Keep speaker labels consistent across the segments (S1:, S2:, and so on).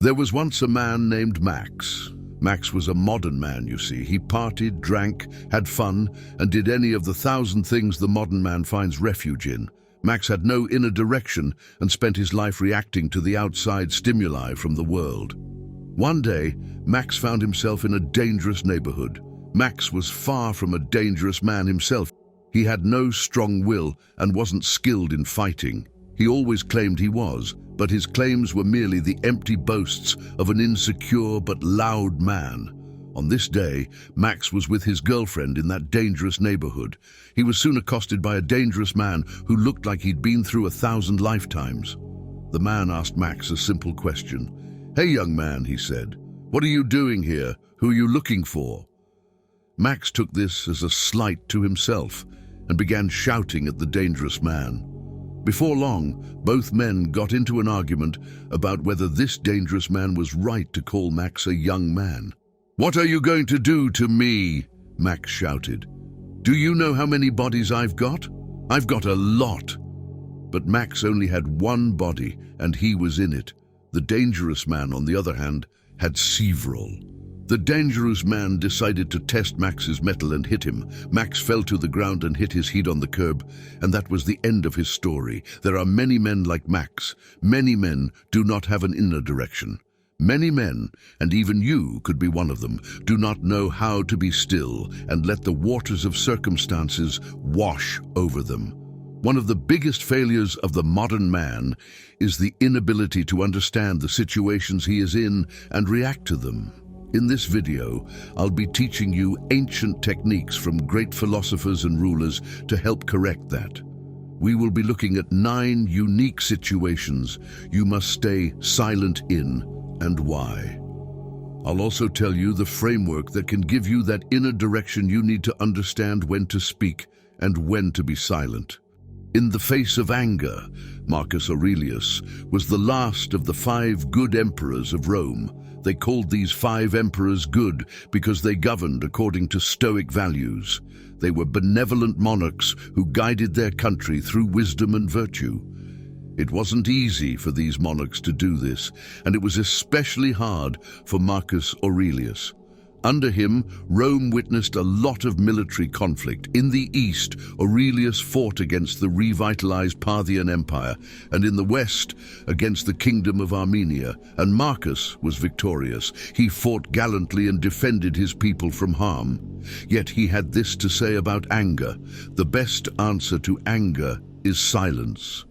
S1: There was once a man named Max. Max was a modern man, you see. He partied, drank, had fun, and did any of the 1,000 things the modern man finds refuge in. Max had no inner direction and spent his life reacting to the outside stimuli from the world. One day, Max found himself in a dangerous neighborhood. Max was far from a dangerous man himself. He had no strong will and wasn't skilled in fighting. He always claimed he was, but his claims were merely the empty boasts of an insecure but loud man. On this day, Max was with his girlfriend in that dangerous neighborhood. He was soon accosted by a dangerous man who looked like he'd been through 1,000 lifetimes. The man asked Max a simple question. "Hey, young man," he said, "what are you doing here? Who are you looking for?" Max took this as a slight to himself and began shouting at the dangerous man. Before long, both men got into an argument about whether this dangerous man was right to call Max a young man. "What are you going to do to me?" Max shouted. "Do you know how many bodies I've got? I've got a lot." But Max only had one body, and he was in it. The dangerous man, on the other hand, had several. The dangerous man decided to test Max's mettle and hit him. Max fell to the ground and hit his head on the curb, and that was the end of his story. There are many men like Max. Many men do not have an inner direction. Many men, and even you could be one of them, do not know how to be still and let the waters of circumstances wash over them. One of the biggest failures of the modern man is the inability to understand the situations he is in and react to them. In this video, I'll be teaching you ancient techniques from great philosophers and rulers to help correct that. We will be looking at 9 unique situations you must stay silent in and why. I'll also tell you the framework that can give you that inner direction you need to understand when to speak and when to be silent. In the face of anger, Marcus Aurelius was the last of the 5 good emperors of Rome. They called these 5 emperors good because they governed according to Stoic values. They were benevolent monarchs who guided their country through wisdom and virtue. It wasn't easy for these monarchs to do this, and it was especially hard for Marcus Aurelius. Under him, Rome witnessed a lot of military conflict. In the east, Aurelius fought against the revitalized Parthian Empire, and in the west, against the kingdom of Armenia. And Marcus was victorious. He fought gallantly and defended his people from harm. Yet he had this to say about anger: the best answer to anger is silence.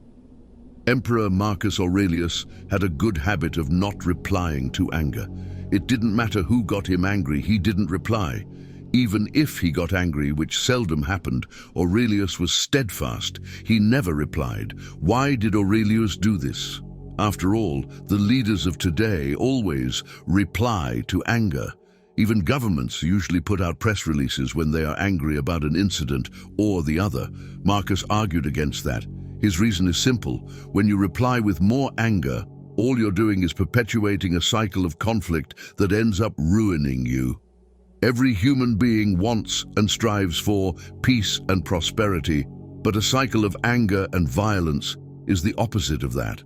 S1: Emperor Marcus Aurelius had a good habit of not replying to anger. It didn't matter who got him angry, he didn't reply. Even if he got angry, which seldom happened, Aurelius was steadfast. He never replied. Why did Aurelius do this? After all, the leaders of today always reply to anger. Even governments usually put out press releases when they are angry about an incident or the other. Marcus argued against that. His reason is simple. When you reply with more anger, all you're doing is perpetuating a cycle of conflict that ends up ruining you. Every human being wants and strives for peace and prosperity, but a cycle of anger and violence is the opposite of that.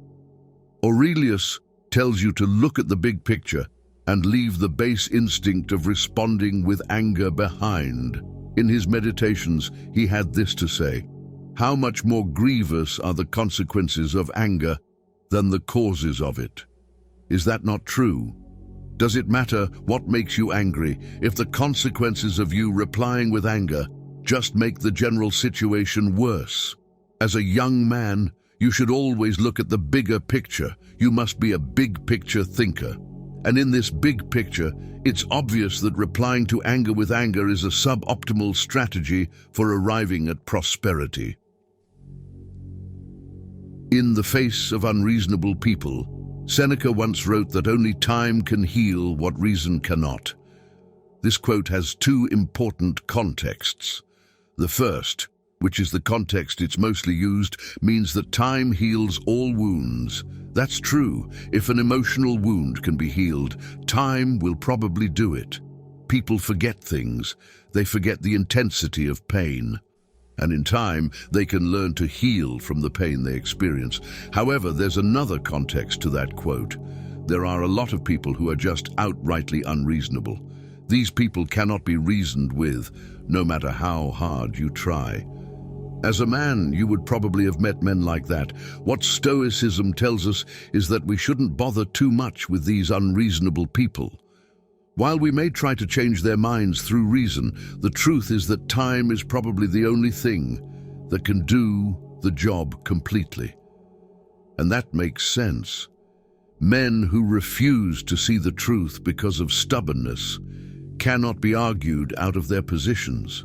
S1: Aurelius tells you to look at the big picture and leave the base instinct of responding with anger behind. In his meditations, he had this to say: "How much more grievous are the consequences of anger than the causes of it." Is that not true? Does it matter what makes you angry if the consequences of you replying with anger just make the general situation worse? As a young man, you should always look at the bigger picture. You must be a big picture thinker. And in this big picture, it's obvious that replying to anger with anger is a suboptimal strategy for arriving at prosperity. In the face of unreasonable people, Seneca once wrote that only time can heal what reason cannot. This quote has 2 important contexts. The first, which is the context it's mostly used, means that time heals all wounds. That's true. If an emotional wound can be healed, time will probably do it. People forget things. They forget the intensity of pain. And in time, they can learn to heal from the pain they experience. However, there's another context to that quote. there are a lot of people who are just outrightly unreasonable. These people cannot be reasoned with, no matter how hard you try. As a man, you would probably have met men like that. What Stoicism tells us is that we shouldn't bother too much with these unreasonable people. While we may try to change their minds through reason, the truth is that time is probably the only thing that can do the job completely. And that makes sense. Men who refuse to see the truth because of stubbornness cannot be argued out of their positions.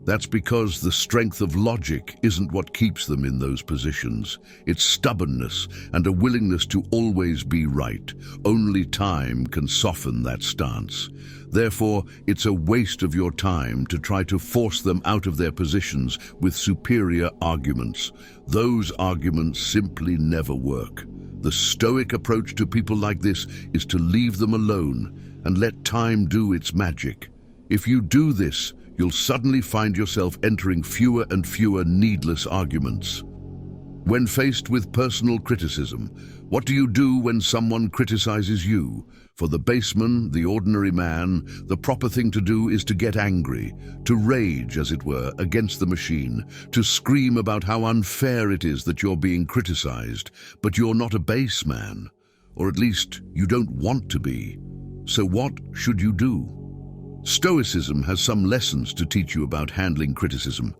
S1: That's because the strength of logic isn't what keeps them in those positions. It's stubbornness and a willingness to always be right. Only time can soften that stance. Therefore, it's a waste of your time to try to force them out of their positions with superior arguments. Those arguments simply never work. The Stoic approach to people like this is to leave them alone and let time do its magic. If you do this, you'll suddenly find yourself entering fewer and fewer needless arguments. When faced with personal criticism, what do you do when someone criticizes you? For the baseman, the ordinary man, the proper thing to do is to get angry, to rage, as it were, against the machine, to scream about how unfair it is that you're being criticized. But you're not a base man, or at least you don't want to be. So what should you do? Stoicism has some lessons to teach you about handling criticism.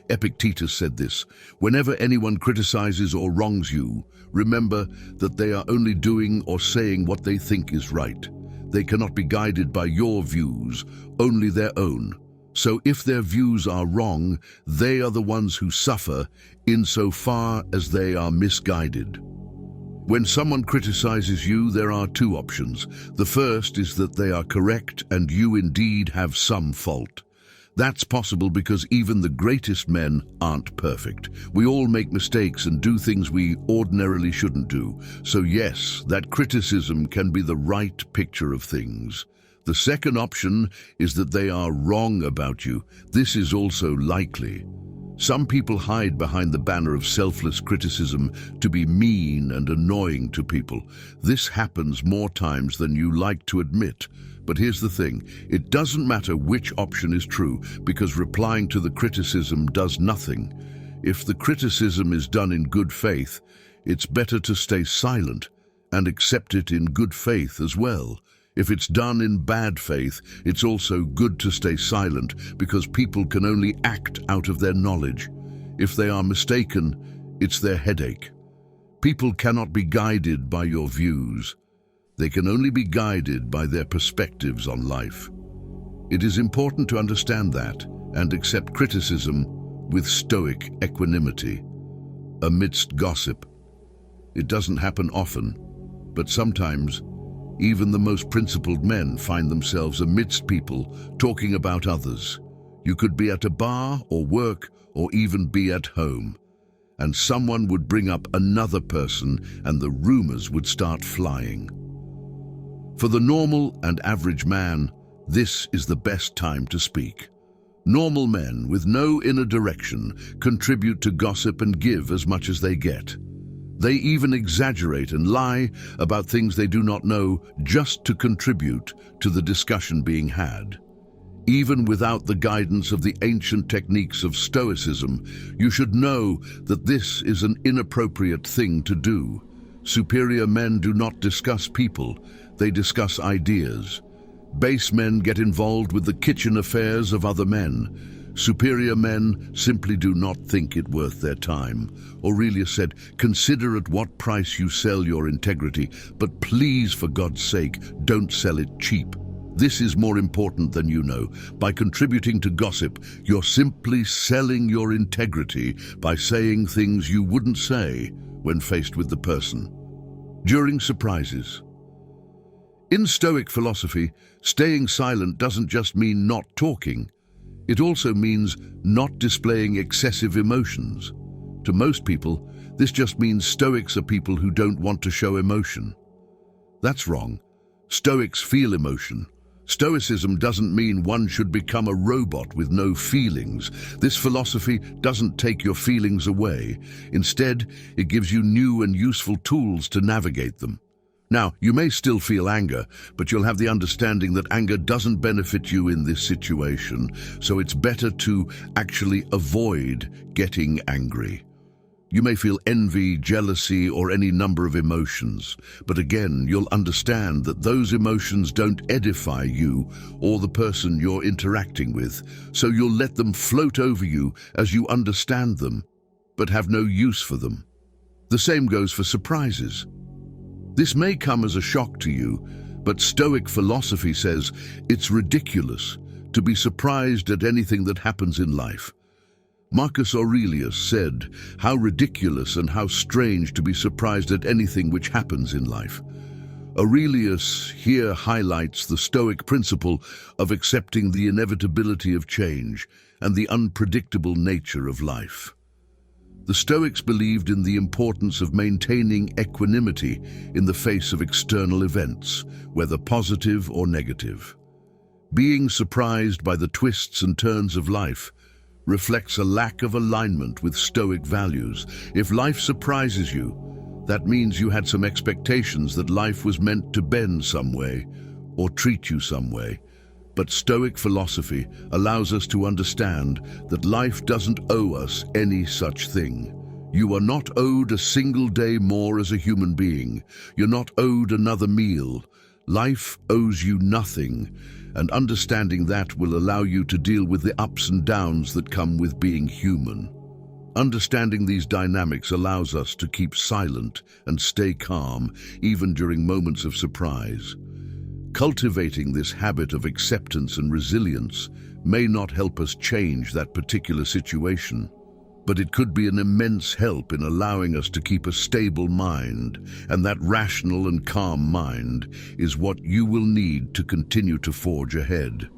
S1: Epictetus said this: whenever anyone criticizes or wrongs you, remember that they are only doing or saying what they think is right. They cannot be guided by your views, only their own. So if their views are wrong, they are the ones who suffer insofar as they are misguided. When someone criticizes you, there are two options. The first is that they are correct and you indeed have some fault. That's possible because even the greatest men aren't perfect. We all make mistakes and do things we ordinarily shouldn't do. So yes, that criticism can be the right picture of things. The second option is that they are wrong about you. This is also likely. Some people hide behind the banner of selfless criticism to be mean and annoying to people. This happens more times than you like to admit. But here's the thing, it doesn't matter which option is true, because replying to the criticism does nothing. If the criticism is done in good faith, it's better to stay silent and accept it in good faith as well. If it's done in bad faith, it's also good to stay silent, because people can only act out of their knowledge. If they are mistaken, it's their headache. People cannot be guided by your views. They can only be guided by their perspectives on life. It is important to understand that and accept criticism with Stoic equanimity. Amidst gossip. It doesn't happen often, but sometimes even the most principled men find themselves amidst people talking about others. You could be at a bar or work or even be at home, and someone would bring up another person and the rumors would start flying. For the normal and average man, this is the best time to speak. Normal men with no inner direction contribute to gossip and give as much as they get. They even exaggerate and lie about things they do not know just to contribute to the discussion being had. Even without the guidance of the ancient techniques of Stoicism, you should know that this is an inappropriate thing to do. Superior men do not discuss people, they discuss ideas. Base men get involved with the kitchen affairs of other men. Superior men simply do not think it worth their time. Aurelius said, "Consider at what price you sell your integrity, but please, for God's sake, don't sell it cheap." This is more important than you know. By contributing to gossip, you're simply selling your integrity by saying things you wouldn't say when faced with the person. During surprises. In Stoic philosophy, staying silent doesn't just mean not talking. It also means not displaying excessive emotions. To most people, this just means Stoics are people who don't want to show emotion. That's wrong. Stoics feel emotion. Stoicism doesn't mean one should become a robot with no feelings. This philosophy doesn't take your feelings away. Instead, it gives you new and useful tools to navigate them. Now, you may still feel anger, but you'll have the understanding that anger doesn't benefit you in this situation, so it's better to actually avoid getting angry. You may feel envy, jealousy, or any number of emotions, but again, you'll understand that those emotions don't edify you or the person you're interacting with, so you'll let them float over you as you understand them, but have no use for them. The same goes for surprises. This may come as a shock to you, but Stoic philosophy says it's ridiculous to be surprised at anything that happens in life. Marcus Aurelius said, "How ridiculous and how strange to be surprised at anything which happens in life." Aurelius here highlights the Stoic principle of accepting the inevitability of change and the unpredictable nature of life. The Stoics believed in the importance of maintaining equanimity in the face of external events, whether positive or negative. Being surprised by the twists and turns of life reflects a lack of alignment with Stoic values. If life surprises you, that means you had some expectations that life was meant to bend some way or treat you some way. But Stoic philosophy allows us to understand that life doesn't owe us any such thing. You are not owed a single day more as a human being. You're not owed another meal. Life owes you nothing, and understanding that will allow you to deal with the ups and downs that come with being human. Understanding these dynamics allows us to keep silent and stay calm, even during moments of surprise. Cultivating this habit of acceptance and resilience may not help us change that particular situation, but it could be an immense help in allowing us to keep a stable mind, and that rational and calm mind is what you will need to continue to forge ahead.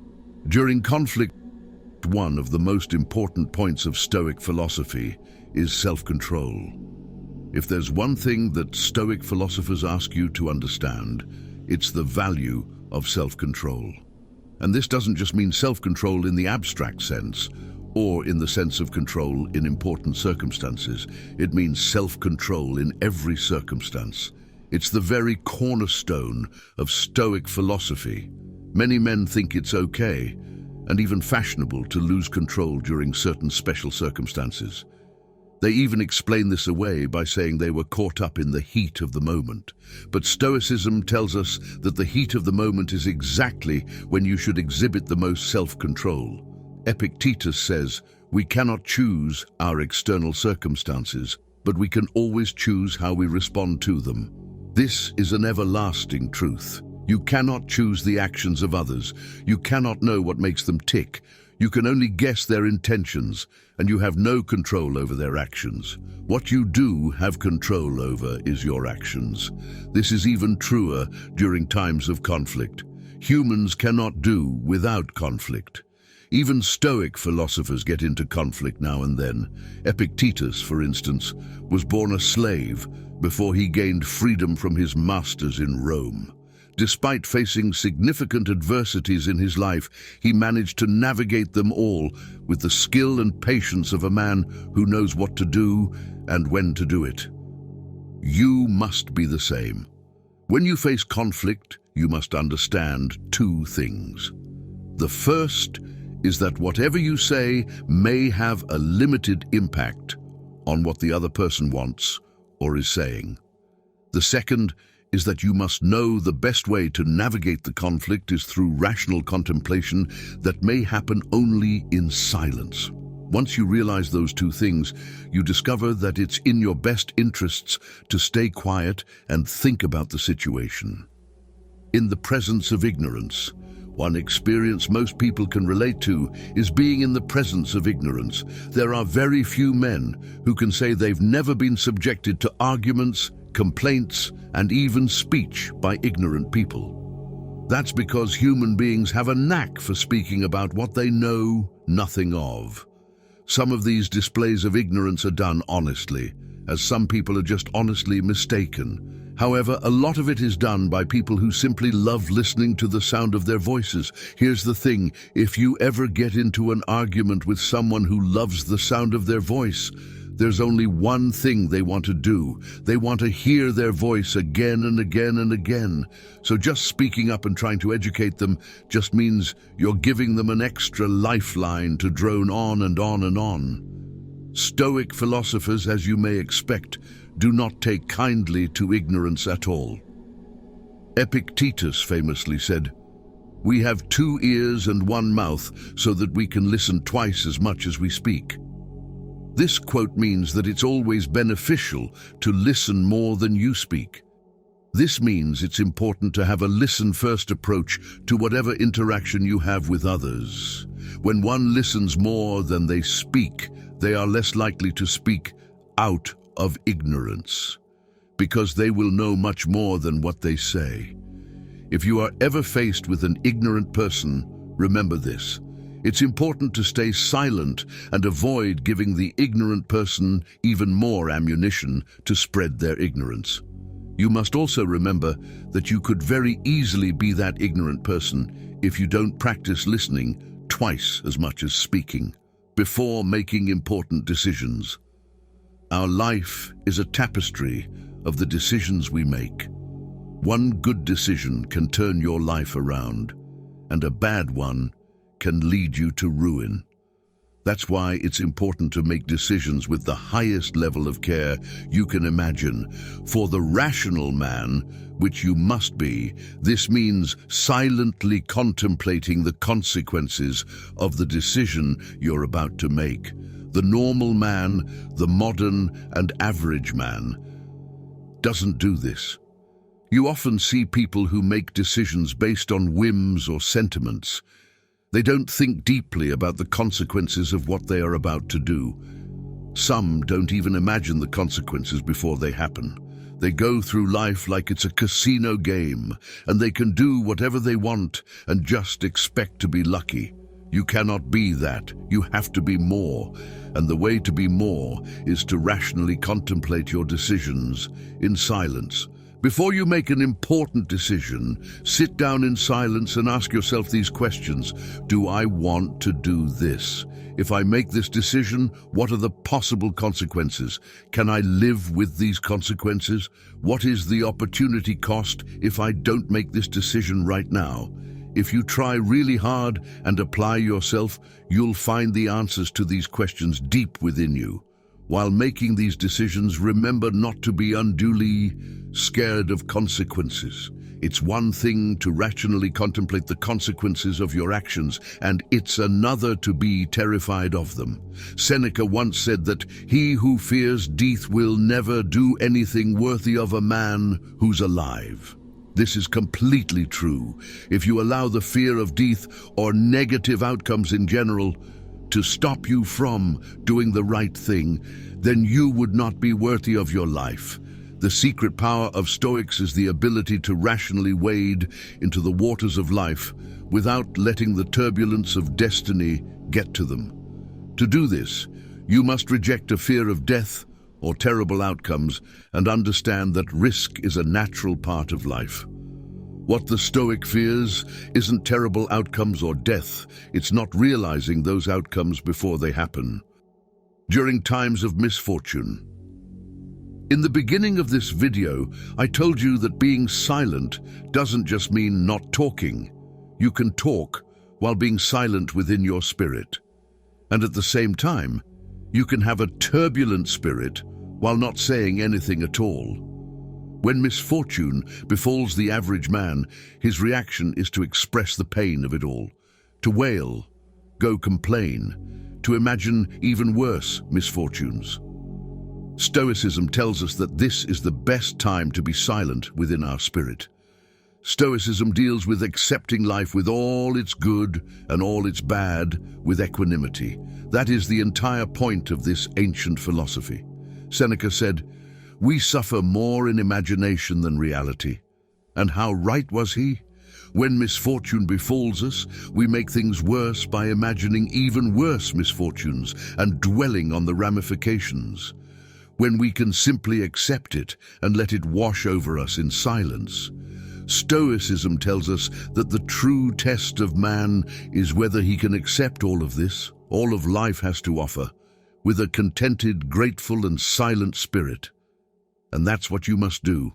S1: During conflict, one of the most important points of Stoic philosophy is self-control. If there's one thing that Stoic philosophers ask you to understand, it's the value of self-control. And this doesn't just mean self-control in the abstract sense, or in the sense of control in important circumstances. It means self-control in every circumstance. It's the very cornerstone of Stoic philosophy. Many men think it's okay, and even fashionable, to lose control during certain special circumstances. They even explain this away by saying they were caught up in the heat of the moment. But Stoicism tells us that the heat of the moment is exactly when you should exhibit the most self-control. Epictetus says, "We cannot choose our external circumstances, but we can always choose how we respond to them." This is an everlasting truth. You cannot choose the actions of others. You cannot know what makes them tick. You can only guess their intentions, and you have no control over their actions. What you do have control over is your actions. This is even truer during times of conflict. Humans cannot do without conflict. Even Stoic philosophers get into conflict now and then. Epictetus, for instance, was born a slave before he gained freedom from his masters in Rome. Despite facing significant adversities in his life, he managed to navigate them all with the skill and patience of a man who knows what to do and when to do it. You must be the same. When you face conflict, you must understand two things. The first is that whatever you say may have a limited impact on what the other person wants or is saying. The second is that you must know the best way to navigate the conflict is through rational contemplation that may happen only in silence. Once you realize those two things, you discover that it's in your best interests to stay quiet and think about the situation. In the presence of ignorance, one experience most people can relate to is being in the presence of ignorance. There are very few men who can say they've never been subjected to arguments, complaints, and even speech by ignorant people. That's because human beings have a knack for speaking about what they know nothing of. Some of these displays of ignorance are done honestly, as some people are just honestly mistaken. However, a lot of it is done by people who simply love listening to the sound of their voices. Here's the thing, if you ever get into an argument with someone who loves the sound of their voice, There's only one thing they want to do. They want to hear their voice again and again and again. So just speaking up and trying to educate them just means you're giving them an extra lifeline to drone on and on and on. Stoic philosophers, as you may expect, do not take kindly to ignorance at all. Epictetus famously said, "We have 2 ears and 1 mouth so that we can listen twice as much as we speak." This quote means that it's always beneficial to listen more than you speak. This means it's important to have a listen-first approach to whatever interaction you have with others. When one listens more than they speak, they are less likely to speak out of ignorance, because they will know much more than what they say. If you are ever faced with an ignorant person, remember this. It's important to stay silent and avoid giving the ignorant person even more ammunition to spread their ignorance. You must also remember that you could very easily be that ignorant person if you don't practice listening twice as much as speaking before making important decisions. Our life is a tapestry of the decisions we make. One good decision can turn your life around, and a bad one can lead you to ruin. That's why it's important to make decisions with the highest level of care you can imagine. For the rational man, which you must be, this means silently contemplating the consequences of the decision you're about to make. The normal man, the modern and average man, doesn't do this. You often see people who make decisions based on whims or sentiments. They don't think deeply about the consequences of what they are about to do. Some don't even imagine the consequences before they happen. They go through life like it's a casino game, and they can do whatever they want and just expect to be lucky. You cannot be that. You have to be more. And the way to be more is to rationally contemplate your decisions in silence. Before you make an important decision, sit down in silence and ask yourself these questions. Do I want to do this? If I make this decision, what are the possible consequences? Can I live with these consequences? What is the opportunity cost if I don't make this decision right now? If you try really hard and apply yourself, you'll find the answers to these questions deep within you. While making these decisions, remember not to be unduly scared of consequences. It's one thing to rationally contemplate the consequences of your actions, and it's another to be terrified of them. Seneca once said that he who fears death will never do anything worthy of a man who's alive. This is completely true. If you allow the fear of death or negative outcomes in general to stop you from doing the right thing, then you would not be worthy of your life. The secret power of Stoics is the ability to rationally wade into the waters of life without letting the turbulence of destiny get to them. To do this, you must reject a fear of death or terrible outcomes and understand that risk is a natural part of life. What the Stoic fears isn't terrible outcomes or death. It's not realizing those outcomes before they happen. During times of misfortune. In the beginning of this video, I told you that being silent doesn't just mean not talking. You can talk while being silent within your spirit. And at the same time, you can have a turbulent spirit while not saying anything at all. When misfortune befalls the average man, his reaction is to express the pain of it all, to wail, go complain, to imagine even worse misfortunes. Stoicism tells us that this is the best time to be silent within our spirit. Stoicism deals with accepting life with all its good and all its bad with equanimity. That is the entire point of this ancient philosophy. Seneca said, "We suffer more in imagination than reality." And how right was he? When misfortune befalls us, we make things worse by imagining even worse misfortunes and dwelling on the ramifications. When we can simply accept it and let it wash over us in silence. Stoicism tells us that the true test of man is whether he can accept all of this, all of life has to offer, with a contented, grateful and silent spirit. And that's what you must do.